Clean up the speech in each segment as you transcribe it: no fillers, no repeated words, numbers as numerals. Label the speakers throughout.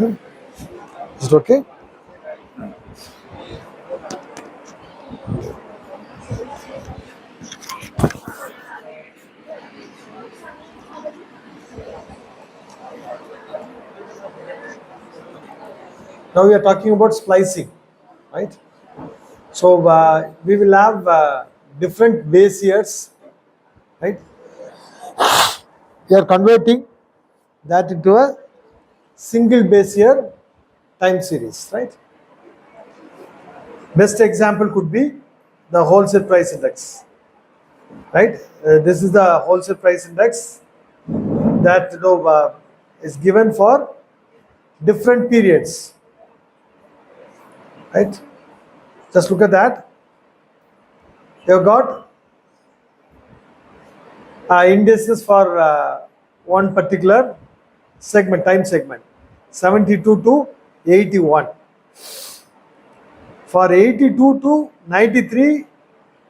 Speaker 1: Is it okay? Now we are talking about splicing, right? So we will have different base years, right? We are converting that into a single base year time series, right? Best example could be the wholesale price index, right? This is the wholesale price index that is given for different periods, right? Just look at that. You've got indices for one particular segment, time segment, 72 to 81. For 82 to 93,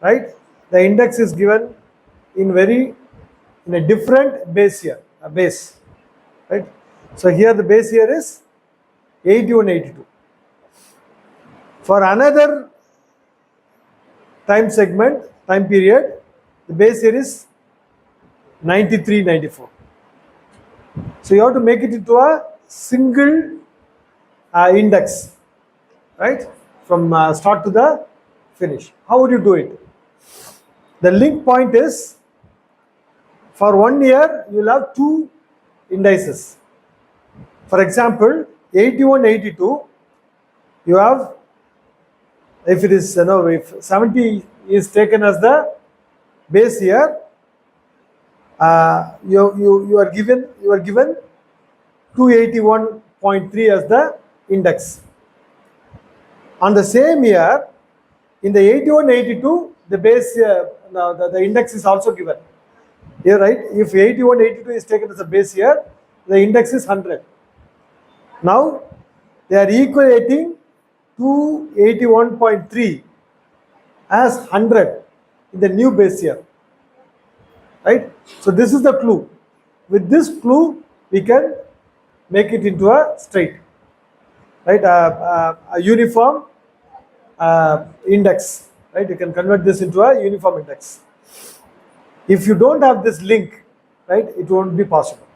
Speaker 1: right, the index is given in a different base year, right? So here the base year is 81, 82. For another time segment, time period, the base year is 93, 94. So you have to make it into a single index, right, from start to the finish. How would you do it? The link point is, for 1 year you will have two indices. For example, 81, 82, you have, if it is, if 70 is taken as the base year, you are given 281.3 as the index. On the same year, in the 81, 82, the base year, now the index is also given here, right? If 81, 82 is taken as a base year, the index is 100. Now they are equating 281.3 as 100 in the new base year, right? So this is the clue. With this clue, we can make it into a straight, right? A uniform index, right? You can convert this into a uniform index. If you don't have this link, right, it won't be possible,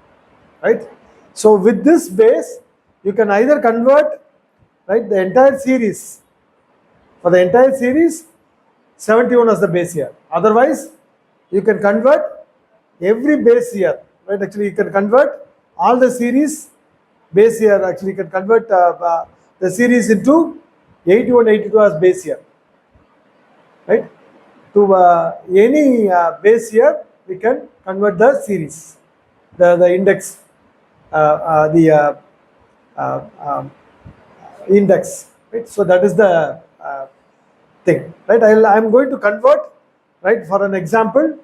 Speaker 1: right? So with this base, you can either convert, right, the entire series. For the entire series, 71 as the base year. Otherwise, you can convert every base year, right? Actually, you can convert all the series base year. Actually, you can convert the series into 81, 82 as base year, right? To any base year, we can convert the series, the index, the index, right? So that is the thing, right? I'm going to convert, right? For an example,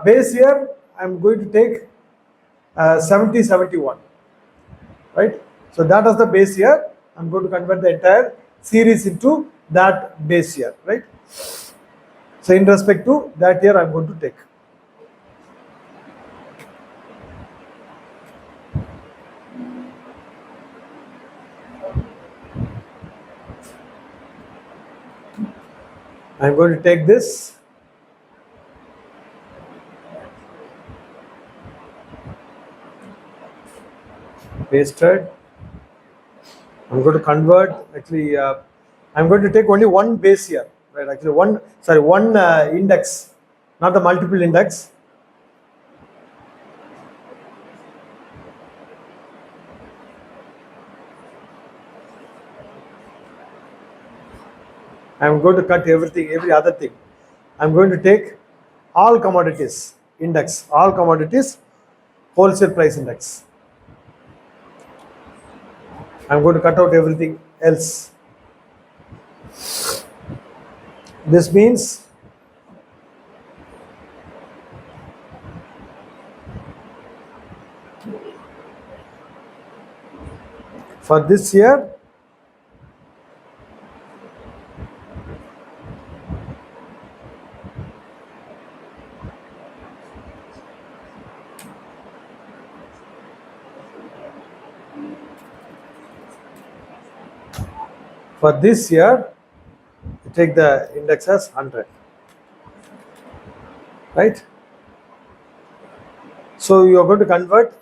Speaker 1: base year, I'm going to take 70, 71, right? So that is the base year. I'm going to convert the entire series into that base year, right? So in respect to that year, I'm going to take. I'm going to take this, pasted. I'm going to convert, actually, I'm going to take only one base year, right? Actually, one index, not the multiple index. I'm going to cut everything, every other thing. I'm going to take all commodities index, all commodities wholesale price index. I'm going to cut out everything else. This means for this year, For this year, you take the index as 100, right? So you are going to convert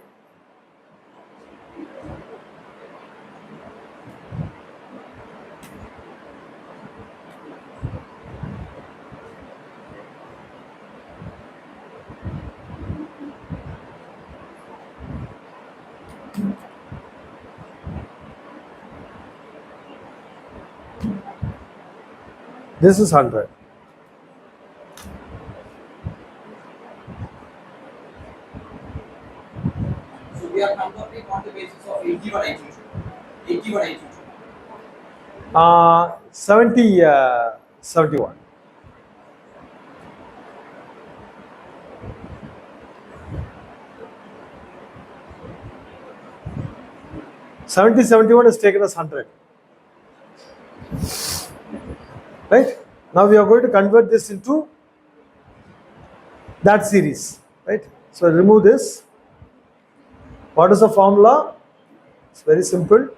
Speaker 1: this is 100.
Speaker 2: So we are converting on the basis of 8182. 8182.
Speaker 1: 71. Seventy 71 is taken as 100. Right? Now we are going to convert this into that series. Right? So remove this. What is the formula? It's very simple.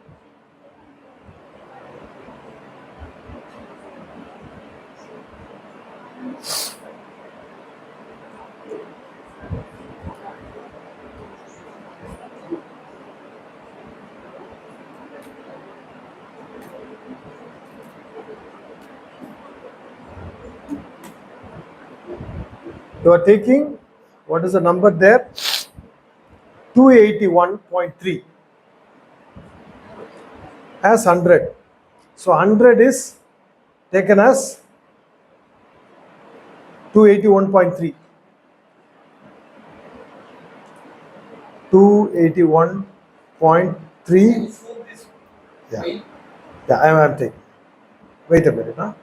Speaker 1: You are taking, what is the number there? 281.3 as 100. So 100 is taken as 281.3. 281.3. Yeah. Yeah, I am taking. Wait a minute, huh?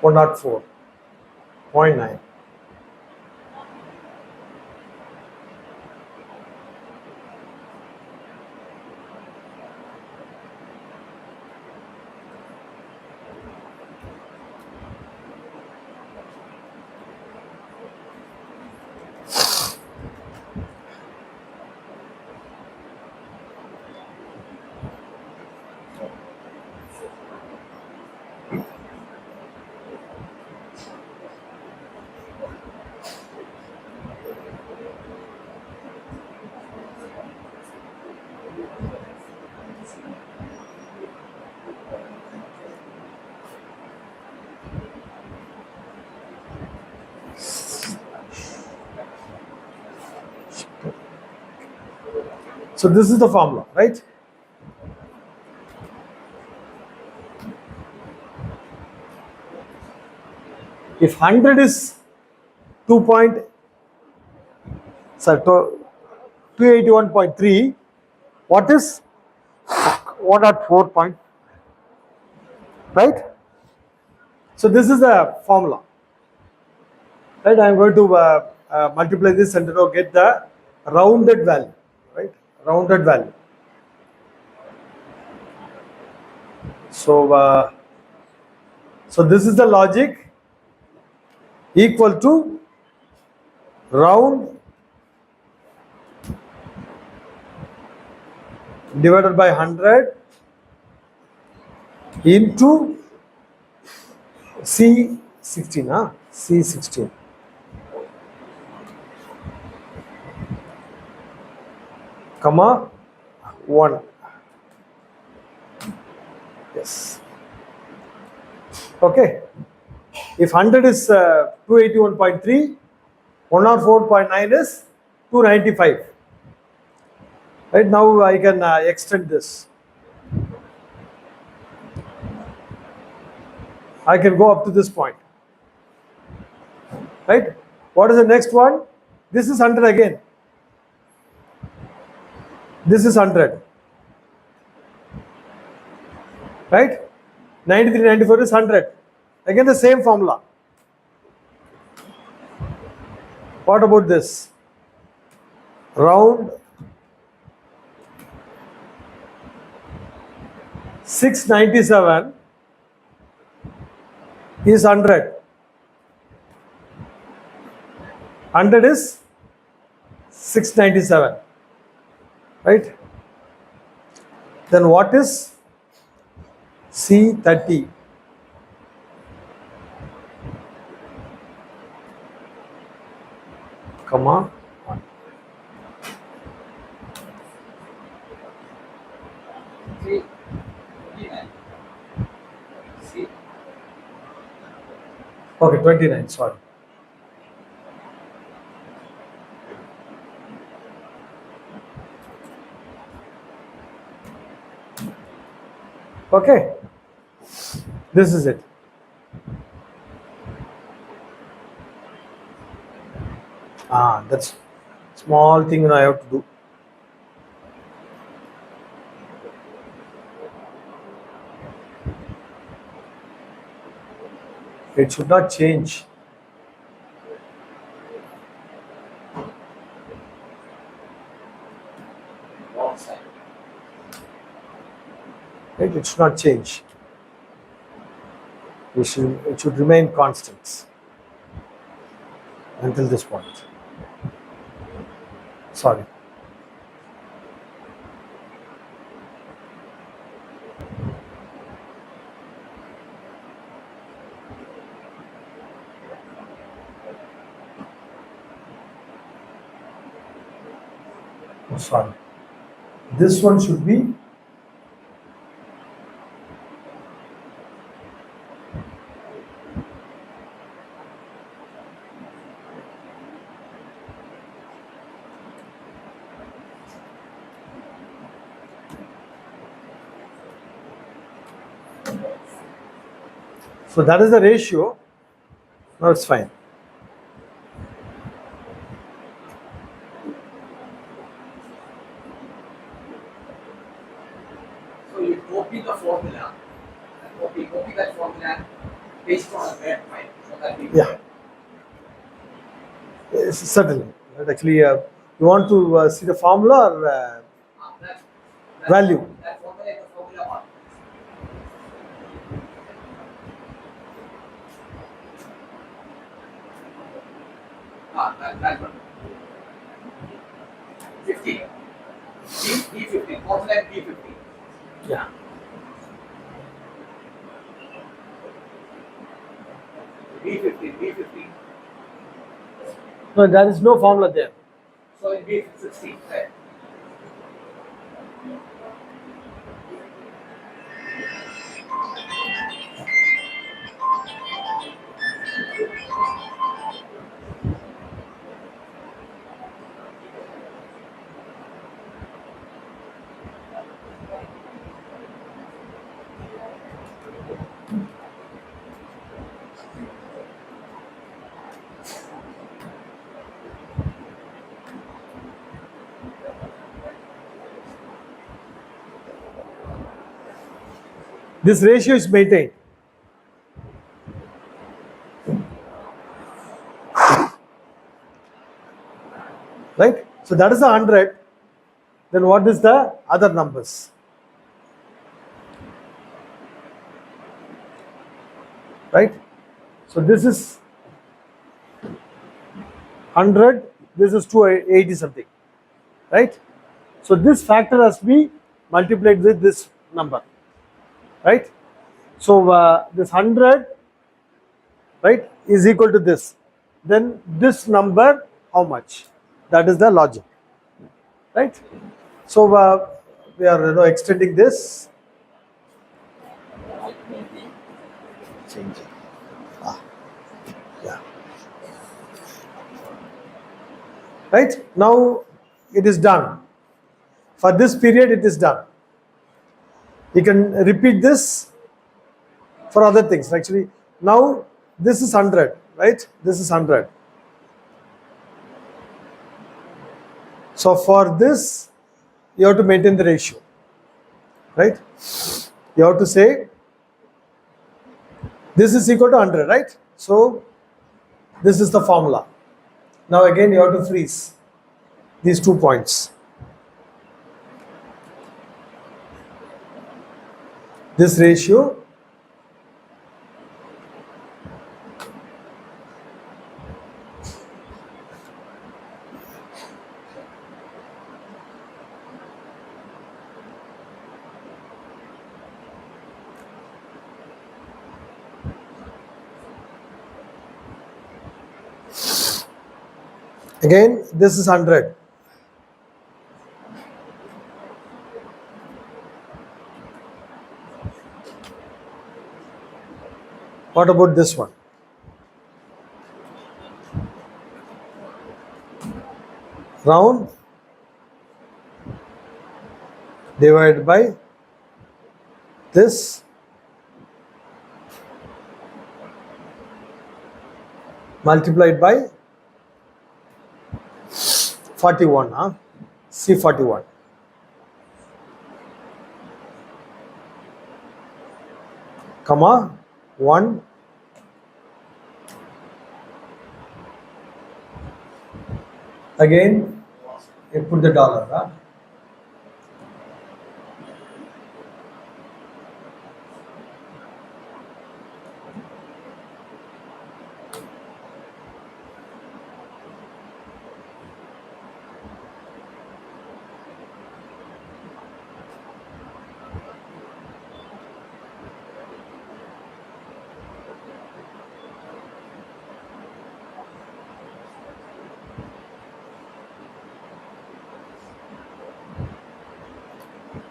Speaker 1: Or not 4.9. So this is the formula, right? If 100 is 281.3, what is 104 point, right? So this is the formula, right? I am going to multiply this and get the rounded value, right? Rounded value. So so this is the logic, equal to round divided by 100 into C16, huh? C16. Comma 1. Yes. Okay. If 100 is 281.3, 104.9 is 295. Right, now I can extend this. I can go up to this point. Right? What is the next one? This is 100 again. This is 100. Right? 93, 94 is 100. Again the same formula. What about this? Round 697 is 100. 100 is 697, right? Then what is C30? Comma 1.
Speaker 2: See, 29. See,
Speaker 1: Okay, 29, sorry. Okay, this is it. That's small thing I have to do. It should not change.
Speaker 2: wrong side.
Speaker 1: Right? It should not change. It should remain constant until this point. Sorry. Oh, sorry. This one should be so that is the ratio. Now it's fine.
Speaker 2: So you copy the formula, copy that formula based on a red file. So that we
Speaker 1: Yeah. Yes, certainly. Right, actually, you want to see the formula or
Speaker 2: that,
Speaker 1: value?
Speaker 2: That formula is the formula one. That one. 50. B50. Formula is B50.
Speaker 1: Yeah.
Speaker 2: B50.
Speaker 1: No, there is no formula there.
Speaker 2: So in B16, right?
Speaker 1: This ratio is maintained. Right? So that is the 100. Then what is the other numbers? Right? So this is 100, this is 280 something. Right? So this factor has to be multiplied with this number. Right? So this 100, right, is equal to this. Then this number, how much? That is the logic. Right? So we are extending this. Changing. Yeah. Right? Now it is done. For this period, it is done. You can repeat this for other things. Actually, now this is 100, right? This is 100. So for this, you have to maintain the ratio, right? You have to say this is equal to 100, right? So this is the formula. Now again you have to freeze these 2 points. This ratio again, this is 100. What about this one? Round divided by this multiplied by 41, huh? C41. Comma 1 again you put the dollar, huh?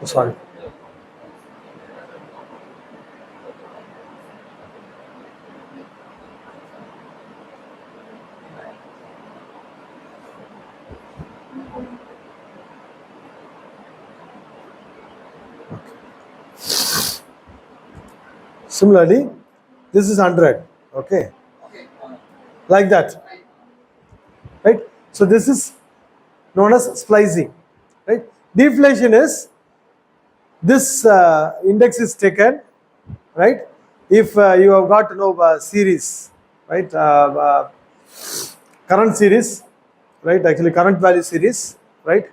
Speaker 1: Oh, sorry. Similarly, this is 100, okay,
Speaker 2: Okay.
Speaker 1: like that, right? So this is known as splicing, right? Deflation is this index is taken, right? If you have got series, right? Current series, right? Actually, current value series, right?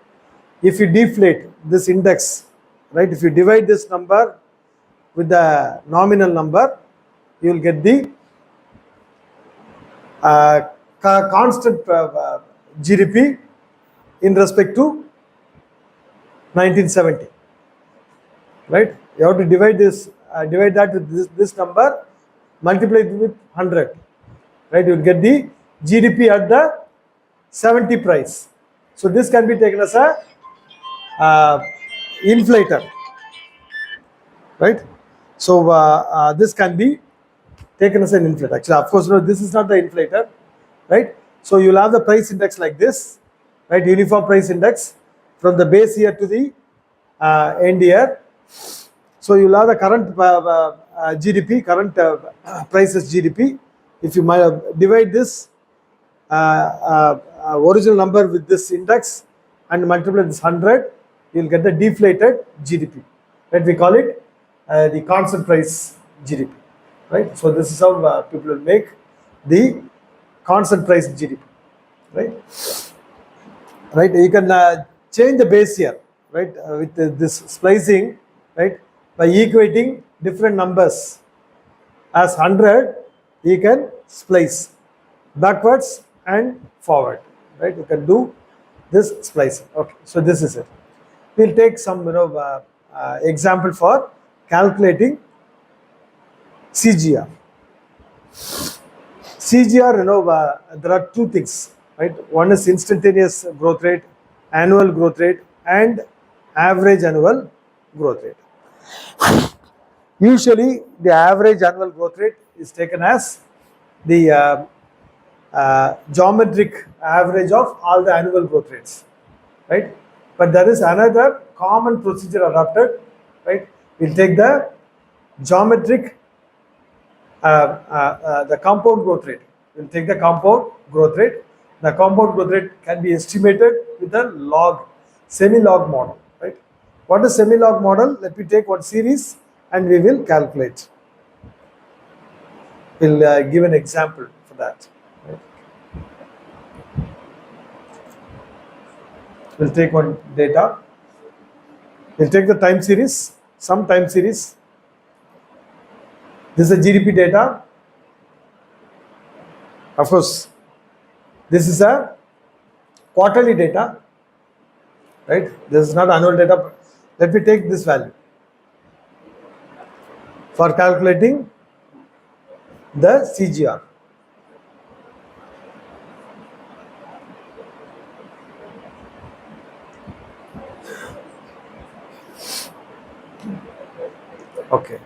Speaker 1: If you deflate this index, right? If you divide this number with the nominal number, you will get the constant GDP in respect to 1970, right? You have to divide this, divide that with this number, multiply it with 100, right? You will get the GDP at the 70 price. So this can be taken as a inflator, right? So this can be taken as an inflator. Actually, of course, no, this is not the inflator, right? So you'll have the price index like this, right? Uniform price index from the base year to the end year. So you'll have the current GDP, current prices GDP. If you divide this original number with this index and multiply this 100, you'll get the deflated GDP. Right? We call it the constant price GDP. Right? So this is how people will make the constant price GDP. Right? Right? You can change the base year, right, with this splicing, right, by equating different numbers as 100. You can splice backwards and forward, right? You can do this splicing. Okay, so this is it. We'll take some example for calculating CGR. CGR, there are two things, right? One is instantaneous growth rate, annual growth rate, and average annual growth rate. Usually, the average annual growth rate is taken as the geometric average of all the annual growth rates, right? But there is another common procedure adopted, right? We'll take the geometric, the compound growth rate. We'll take the compound growth rate. The compound growth rate can be estimated with a log, semi-log model, right? What is semi-log model? Let me take one series and we will calculate. We'll give an example for that. Right? We'll take one data. We'll take the time series, some time series. This is the GDP data. Of course, this is a quarterly data, right? This is not annual data. Let me take this value for calculating the CGR. Okay.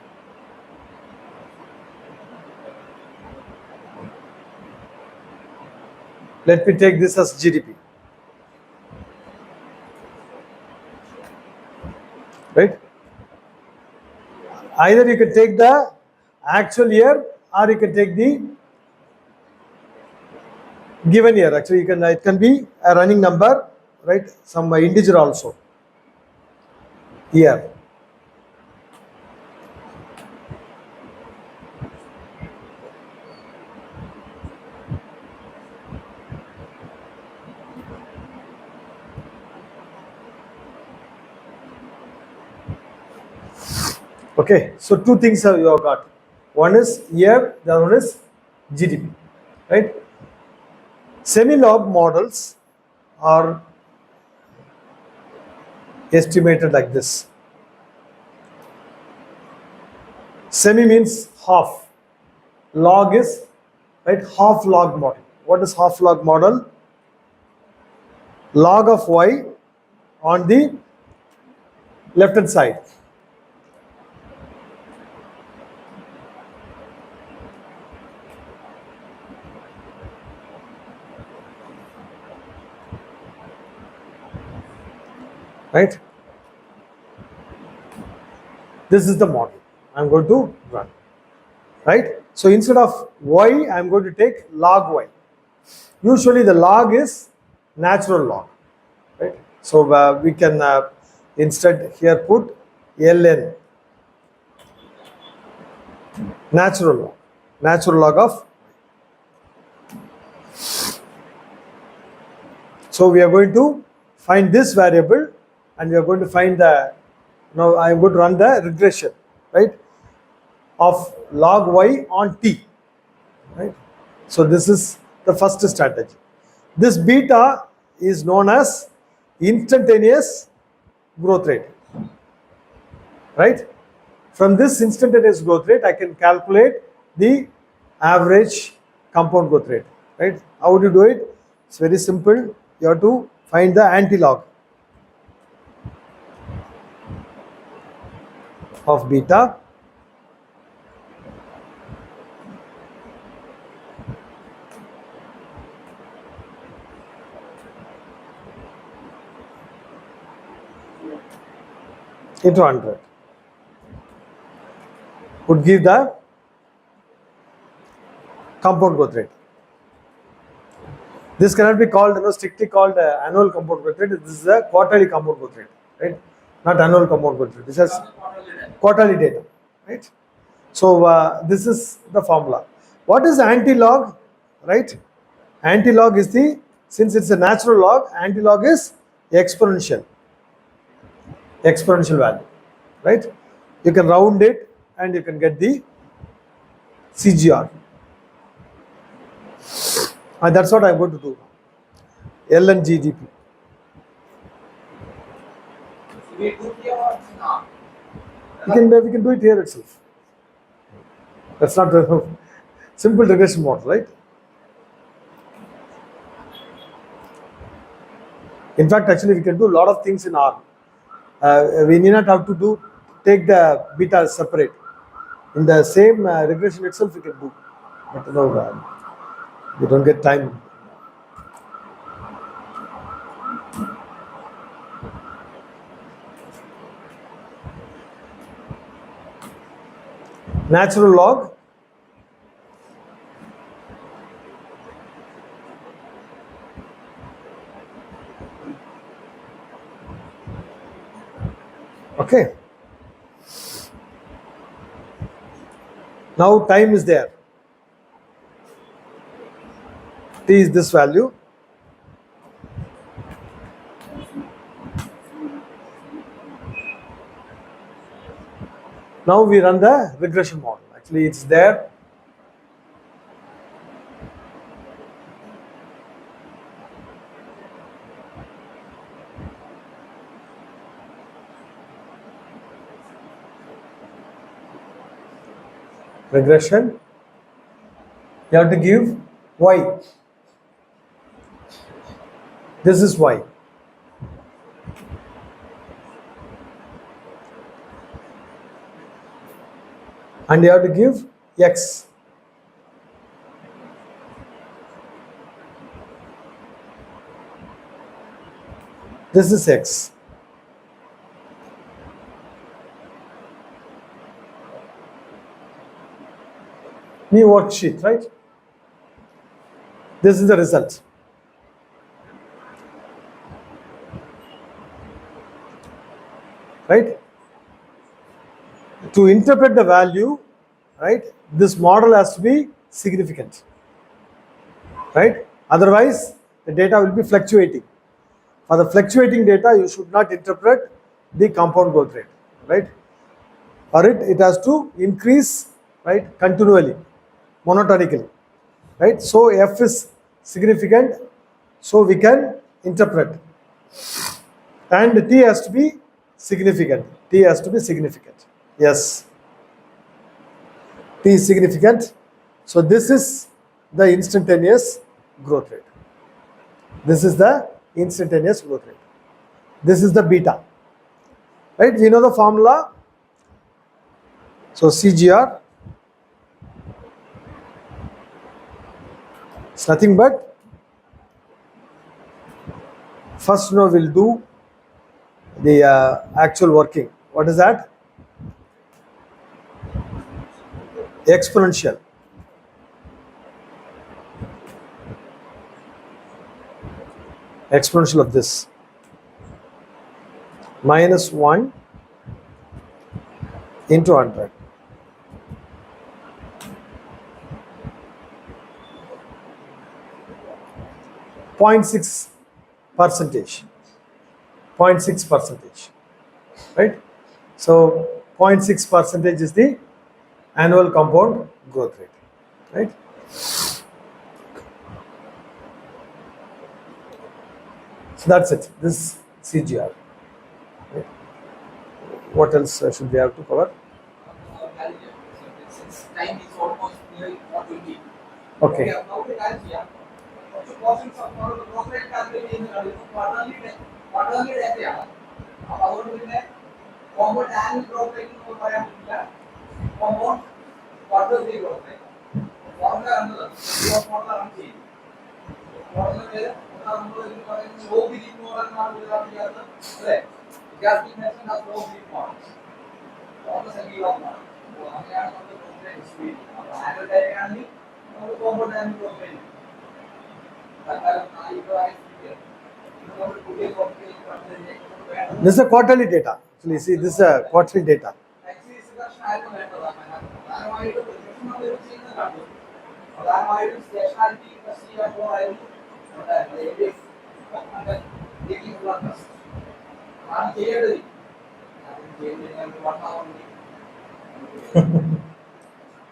Speaker 1: Let me take this as GDP. Right? Either you can take the actual year or you can take the given year. Actually, it can be a running number, right? Some integer also. Year. Okay, so two things you have got. One is year, the other one is GDP, right? Semi-log models are estimated like this. Semi means half. Log is, right, half log model. What is half log model? Log of y on the left hand side. Right? This is the model I'm going to run. Right? So instead of y, I'm going to take log y. Usually the log is natural log. Right? So we can instead here put ln, natural log of. So we are going to find this variable and we are going to find the, now I am going to run the regression, right, of log y on t, right. So this is the first strategy. This beta is known as instantaneous growth rate, right. From this instantaneous growth rate, I can calculate the average compound growth rate, right. How do you do it? It's very simple. You have to find the anti-log of beta. Into 100 would give the compound growth rate. This cannot be called, strictly called annual compound growth rate. This is a quarterly compound growth rate, right? Not annual compound growth rate. This is quarterly data, right? So this is the formula. What is anti-log, right? Anti-log is since it's a natural log, anti-log is exponential value, right? You can round it and you can get the CGR. And that's what I'm going to do. ln GDP.
Speaker 2: We do here or not?
Speaker 1: We can do it here itself. That's not a simple regression model, right? In fact, actually, we can do a lot of things in R. We need not have to take the beta separate. In the same regression itself, we can do. But we don't get time. Natural log. Okay. Now time is there. T is this value. Now we run the regression model. Actually, it's there. Regression. You have to give y. This is y. And you have to give x. This is x. New worksheet, right? This is the result. Right? To interpret the value, right, this model has to be significant. Right? Otherwise, the data will be fluctuating. For the fluctuating data, you should not interpret the compound growth rate. Right? For it, it has to increase, right, continually, monotonically. Right? So f is significant, so we can interpret. And t has to be significant. T has to be significant. Yes. T is significant. So this is the instantaneous growth rate. This is the instantaneous growth rate. This is the beta. Right? We know the formula. So CGR, it's nothing but, first now we'll do the actual working. What is that? Exponential. Exponential of this. Minus 1 into 100. .6%. 0.6%. Right? So 0.6% is the annual compound growth rate. Right? So that's it. This CGR. Right? What else should we have to cover?
Speaker 2: Since time is almost nearly 120.
Speaker 1: Okay.
Speaker 2: Now the time here. Also, portions of the growth rate calculate in quarterly data. അതുകൊണ്ട് പിന്നെ compound annual growth rate എന്ന് പറയാൻ പറ്റില്ല. Compound quarterly growth rate. Formula കണ്ടത് formula run ചെയ്യും. Formula പേര് നമ്മൾ ഇതിന് പറയുന്നത് സ്ലോ ബിലിംഗ് മോഡൽ എന്നാണ് വിളിക്കാറുള്ളത്. അല്ലേ? വിദ്യാർത്ഥി മെഷീൻ ആ സ്ലോ ബിലിംഗ് മോഡൽ. ഫോർമുല സങ്കീർണ്ണമാണ്. അങ്ങനെയാണ് നമ്മൾ ഗ്രോത്ത് റേറ്റ് ഡിസ്പ്ലേ ചെയ്യുന്നത്. അപ്പോൾ ആനുവൽ ഡേറ്റ ആണെങ്കിൽ നമ്മൾ കോമ്പൗണ്ട് ആനുവൽ ഗ്രോത്ത് റേറ്റ്. തൽക്കാലം
Speaker 1: This is a quarterly data. Actually, see, this is a quarterly data.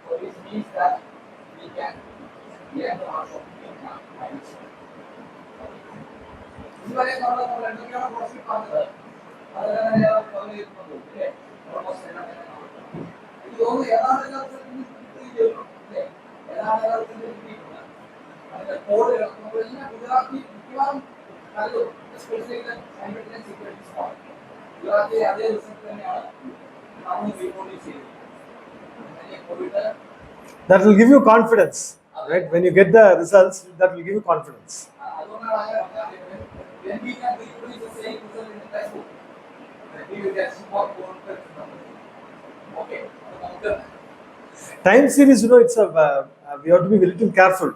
Speaker 2: So this means that we can get the answer. ഇതുവരെ നമ്മൾ എന്തൊക്കെയാണ് പ്രോസസ് പറഞ്ഞത് അതെല്ലാം എനിക്ക് തോന്നുന്നു ഏതാണ് അതിന്റെ കോഡ് നമ്മളെല്ലാം ഗുജറാത്തി മിക്കവാറും നല്ലതും എസ്പെഷ്യലി ഗുജറാത്തി അതേ റിസൾട്ട് തന്നെയാണ് നമ്മൾ റീപ്രൊഡ്യൂസ് ചെയ്തത്.
Speaker 1: That will give you confidence, right? When you get the results, that will give you confidence.
Speaker 2: Then we can reproduce the same result in the textbook. We will get more confidence. Okay.
Speaker 1: Time series, you know, it's a we have to be a little careful.